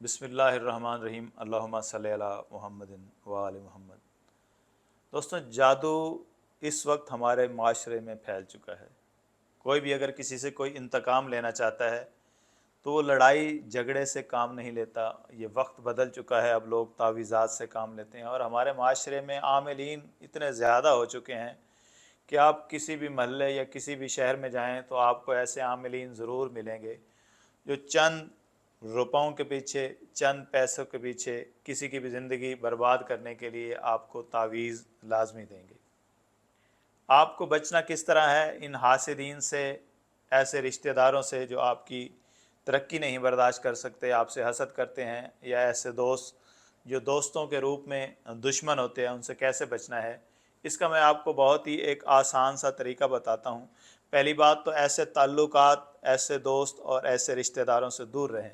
बिस्मिल्लाहिर्रहमानिर्रहीम अल्लाहुम्मा सल्ली अला मुहम्मदिन व आलि मुहम्मद। दोस्तों, जादू इस वक्त हमारे माशरे में फैल चुका है। कोई भी अगर किसी से कोई इंतकाम लेना चाहता है तो वो लड़ाई झगड़े से काम नहीं लेता। ये वक्त बदल चुका है, अब लोग तावीज़ात से काम लेते हैं और हमारे माशरे में आमिलीन इतने ज़्यादा हो चुके हैं कि आप किसी भी महल्ले या किसी भी शहर में जाएं तो आपको ऐसे आमिलीन ज़रूर मिलेंगे जो चंद रुपयों के पीछे, चंद पैसों के पीछे किसी की भी ज़िंदगी बर्बाद करने के लिए आपको तावीज़ लाजमी देंगे। आपको बचना किस तरह है इन हासिदीन से, ऐसे रिश्तेदारों से जो आपकी तरक्की नहीं बर्दाश्त कर सकते, आपसे हसद करते हैं, या ऐसे दोस्त जो दोस्तों के रूप में दुश्मन होते हैं, उनसे कैसे बचना है, इसका मैं आपको बहुत ही एक आसान सा तरीका बताता हूँ। पहली बात तो ऐसे ताल्लुकात, ऐसे दोस्त और ऐसे रिश्तेदारों से दूर रहें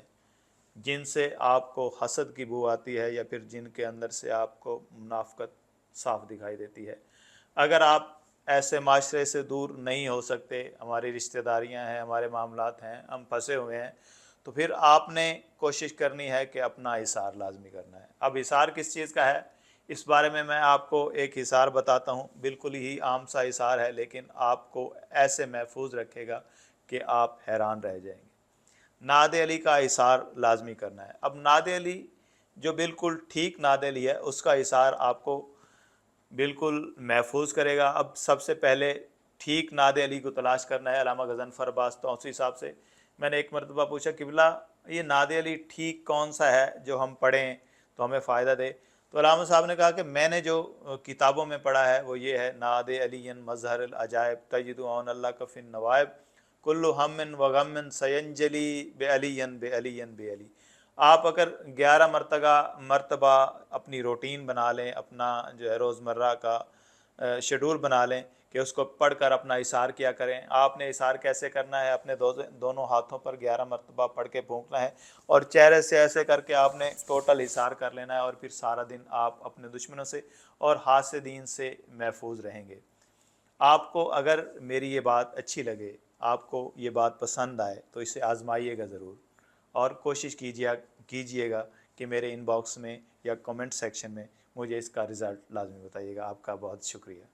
जिनसे आपको हसद की बू आती है या फिर जिनके अंदर से आपको मुनाफ़क़त साफ दिखाई देती है। अगर आप ऐसे माशरे से दूर नहीं हो सकते, हमारी रिश्तेदारियां हैं, हमारे मामलात हैं, हम फंसे हुए हैं, तो फिर आपने कोशिश करनी है कि अपना हिसार लाजमी करना है। अब हिसार किस चीज़ का है, इस बारे में मैं आपको एक हिसार बताता हूँ। बिल्कुल ही आम सा हिसार है, लेकिन आपको ऐसे महफूज रखेगा कि आप हैरान रह जाएंगे। नादे अली का हिसार लाजमी करना है। अब नादे अली जो बिल्कुल ठीक नादे अली है, उसका हिसार आपको बिल्कुल महफूज करेगा। अब सबसे पहले ठीक नादे अली को तलाश करना है। अल्लामा गज़नफ़र अब्बास तौसी साहब से मैंने एक मरतबा पूछा, किबला ये नादे अली ठीक कौन सा है जो हम पढ़ें तो हमें फ़ायदा दे? तो अल्लामा साहब ने कहा कि मैंने जो किताबों में पढ़ा है वो ये है, नादे अलीन मज़हर अजायब तजिदु औन अल्लाह का फिन नवायब कुल्लु हम्मिन व गम्मिन सयंजली बे अलीन बे अलीन बे अली। आप अगर 11 मरतबा अपनी रूटीन बना लें, अपना जो है रोज़मर्रा का शेड्यूल बना लें कि उसको पढ़कर अपना इशार किया करें। आपने इशार कैसे करना है, अपने दोनों हाथों पर 11 मरतबा पढ़ के फूंकना है और चेहरे से ऐसे करके आपने टोटल इशार कर लेना है, और फिर सारा दिन आप अपने दुश्मनों से और हासिदीन से महफूज रहेंगे। आपको अगर मेरी ये बात अच्छी लगे, आपको ये बात पसंद आए, तो इसे आजमाइएगा ज़रूर और कोशिश कीजिएगा कि मेरे इनबॉक्स में या कमेंट सेक्शन में मुझे इसका रिज़ल्ट लाजमी बताइएगा। आपका बहुत शुक्रिया।